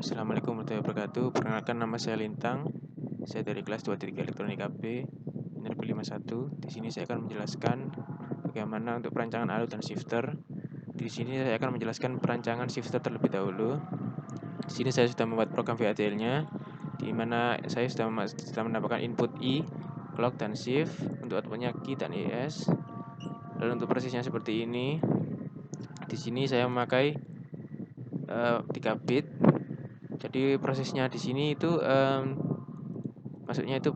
Assalamualaikum warahmatullahi wabarakatuh. Perkenalkan, nama saya Lintang. Saya dari kelas 23 Elektronik AP, Minerva 51. Di sini saya akan menjelaskan bagaimana untuk perancangan ALU dan shifter. Di sini saya akan menjelaskan perancangan shifter terlebih dahulu. Di sini saya sudah membuat program VHDL-nya, di mana saya sudah menambahkan input I, clock, dan shift. Untuk outputnya key dan ES. Lalu untuk prosesnya seperti ini. Di sini saya memakai 3 bit. Jadi prosesnya di sini itu maksudnya itu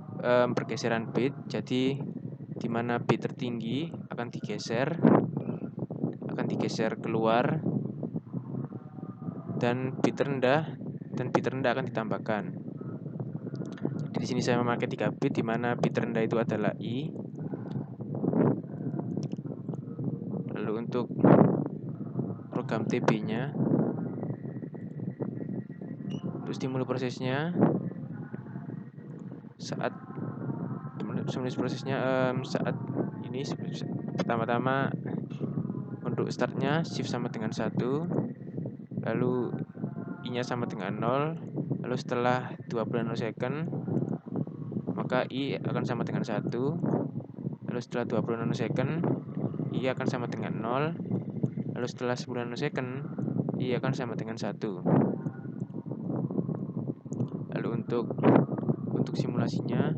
pergeseran bit. Jadi di mana bit tertinggi akan digeser keluar, dan bit rendah akan ditambahkan. Jadi di sini saya memakai 3 bit, di mana bit rendah itu adalah I. Lalu untuk program TB-nya, untuk stimulus prosesnya, saat ini pertama-tama untuk startnya shift sama dengan 1, lalu I-nya sama dengan 0, lalu setelah 20 nanosecond maka I akan sama dengan 1, lalu setelah 20 nanosecond I akan sama dengan 0, lalu setelah 10 nanosecond I akan sama dengan 1. Lalu untuk simulasinya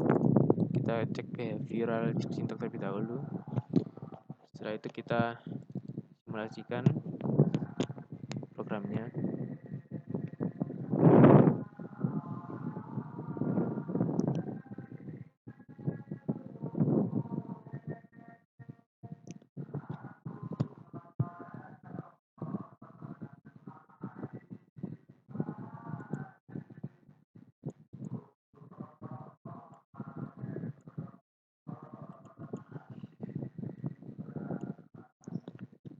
kita cek behavioral syntax terlebih dahulu. Setelah itu kita simulasikan programnya.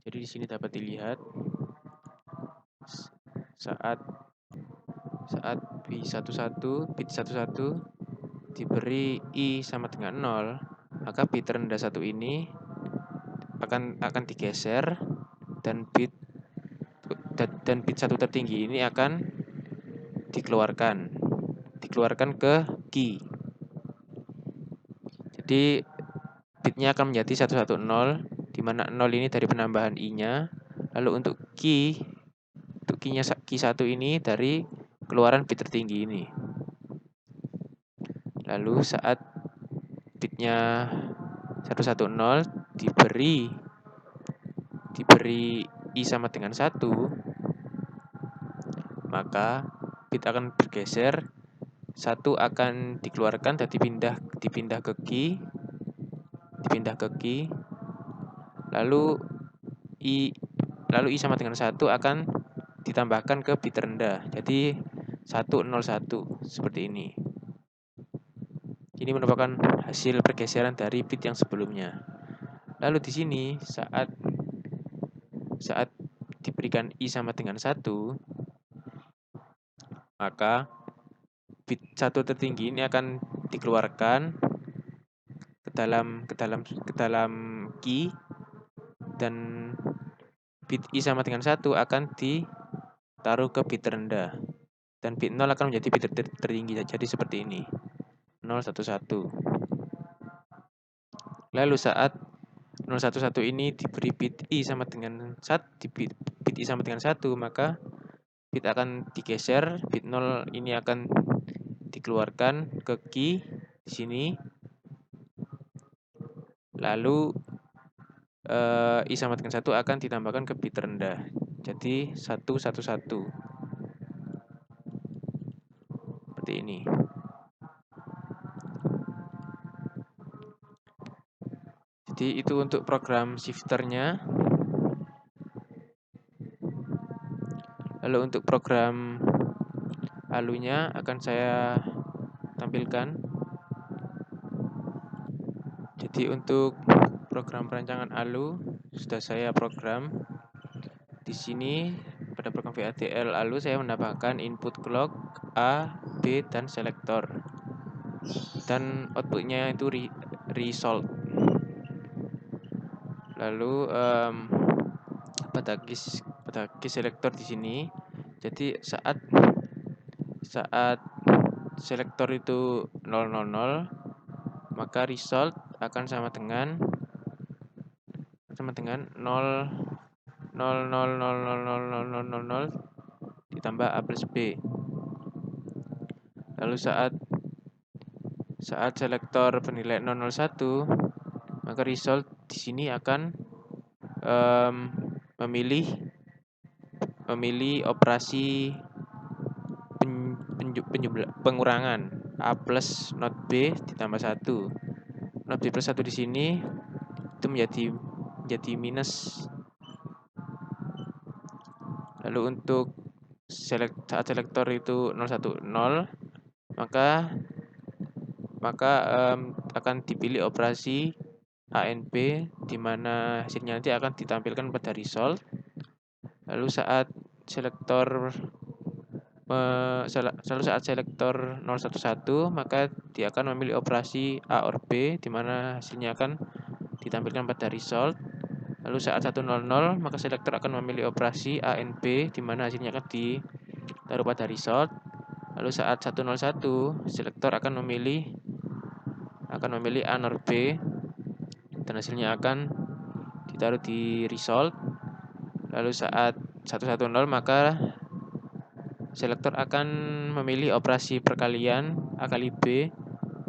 Jadi di sini dapat dilihat saat bit 11 diberi I sama dengan 0, maka bit rendah 1 ini akan digeser, dan bit 1 tertinggi ini akan dikeluarkan ke key. Jadi bitnya akan menjadi 110, di mana 0 ini dari penambahan I-nya. Lalu untuk key-nya key 1 ini dari keluaran bit tertinggi ini. Lalu saat bitnya 110 diberi I sama dengan 1, maka bit akan bergeser, 1 akan dikeluarkan dan dipindah ke key, lalu I sama dengan 1 akan ditambahkan ke bit rendah. Jadi 101 seperti ini. Ini merupakan hasil pergeseran dari bit yang sebelumnya. Lalu di sini saat diberikan I sama dengan 1, maka bit 1 tertinggi ini akan dikeluarkan ke dalam key, dan bit I sama dengan 1 akan ditaruh ke bit rendah, dan bit 0 akan menjadi bit tertinggi. Jadi seperti ini, 011. Lalu saat 011 ini diberi bit I sama dengan 1, maka bit akan digeser, bit 0 ini akan dikeluarkan ke key di sini. Lalu I sama dengan 1 akan ditambahkan ke bit rendah. Jadi 111. Seperti ini. Jadi itu untuk program shifternya. Lalu untuk program ALU-nya akan saya tampilkan. Jadi untuk program perancangan ALU sudah saya program. Di sini pada program VHDL ALU saya menambahkan input clock, A, B, dan selector. Dan outputnya itu result. Lalu pada key selector di sini. Jadi saat saat selektor itu 000, maka result akan sama dengan 0,0000000 ditambah A plus B. Lalu saat selektor bernilai 001, maka result di sini akan memilih operasi pengurangan A plus not B ditambah 1. Not B plus 1 di sini itu menjadi minus. Lalu untuk saat selektor itu 010, maka akan dipilih operasi ANP, di mana hasilnya nanti akan ditampilkan pada result. Lalu saat selektor 011, maka dia akan memilih operasi A or B, di mana hasilnya akan ditampilkan pada result. Lalu saat 100, maka selektor akan memilih operasi ANB, di mana hasilnya akan ditaruh pada result. Lalu saat 101, selektor akan memilih A nor B, dan hasilnya akan ditaruh di result. Lalu saat 110, maka selektor akan memilih operasi perkalian A kali B,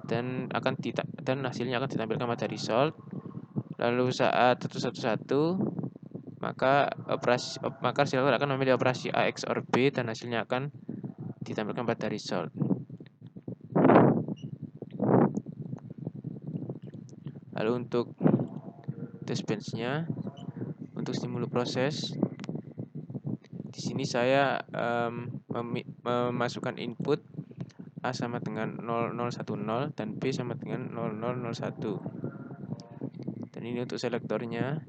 dan hasilnya akan ditampilkan pada result. Lalu saat 111, maka selektor akan memilih operasi A X or B, dan hasilnya akan ditampilkan pada result. Lalu untuk test bench-nya, untuk stimulus proses, di sini saya memasukkan input A sama dengan 0010 dan B sama dengan 0001. Dan ini untuk selektornya.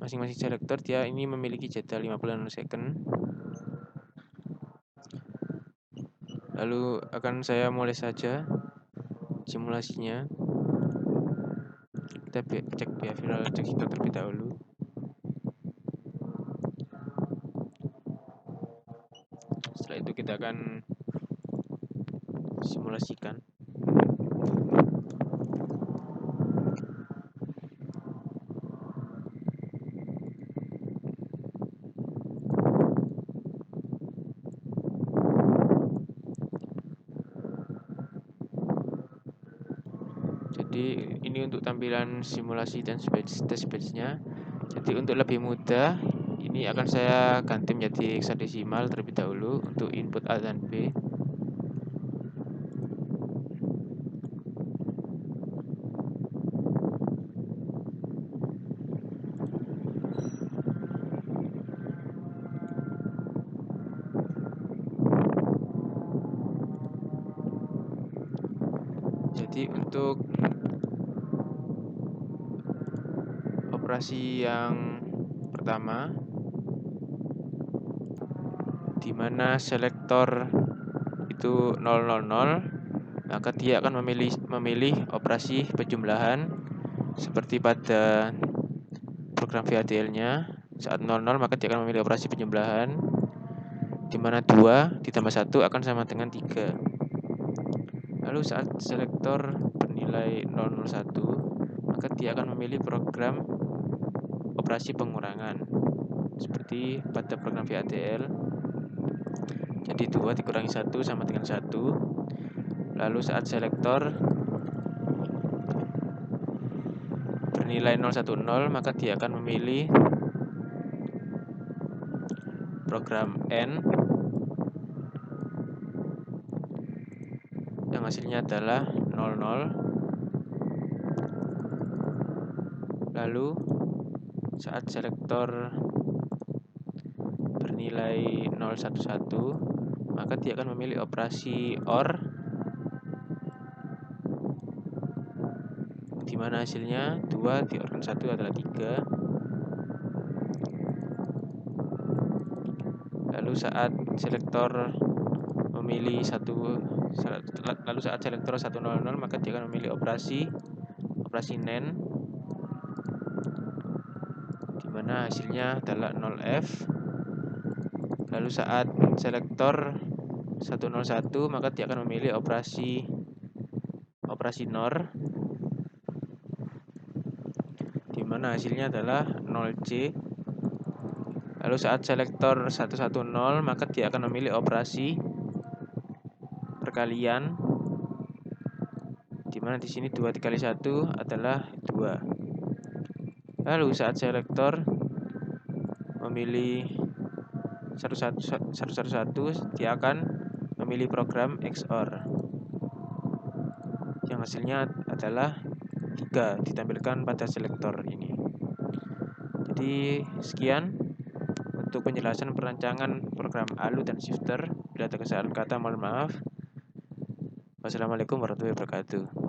Masing-masing selektor dia ini memiliki jeda 50 nanosecond. Lalu akan saya mulai saja simulasinya. Kita cek behavioral detector terlebih dahulu. Setelah itu kita akan simulasikan. Jadi ini untuk tampilan simulasi dan test bench-nya. Jadi untuk lebih mudah, ini akan saya ganti menjadi hexadesimal terlebih dahulu untuk input A dan B. Jadi untuk operasi yang pertama, di mana selektor itu 000, maka dia akan memilih operasi penjumlahan seperti pada program VHDL-nya. Saat 00, maka dia akan memilih operasi penjumlahan, di mana 2 ditambah 1 akan sama dengan 3. Lalu saat selektor bernilai 001, maka dia akan memilih program operasi pengurangan seperti pada program VHDL. Jadi 2 dikurangi 1 sama dengan 1. Lalu saat selektor bernilai 010, maka dia akan memilih program N yang hasilnya adalah 00. Lalu saat selektor bernilai 011, maka dia akan memilih operasi OR, di mana hasilnya 2 diorkan 1 adalah 3. Lalu saat selektor memilih saat selektor 100, maka dia akan memilih operasi NAND, di mana hasilnya adalah 0F. Lalu saat selektor 101, maka dia akan memilih operasi NOR, di mana hasilnya adalah 0C. Lalu saat selektor 110, maka dia akan memilih operasi perkalian, di mana di sini 2 dikali 1 adalah 2. Lalu saat selektor memilih 111, dia akan memilih program XOR yang hasilnya adalah 3 ditampilkan pada selektor ini. Jadi sekian untuk penjelasan perancangan program ALU dan shifter. Bila ada kesalahan kata, mohon maaf. Wassalamualaikum warahmatullahi wabarakatuh.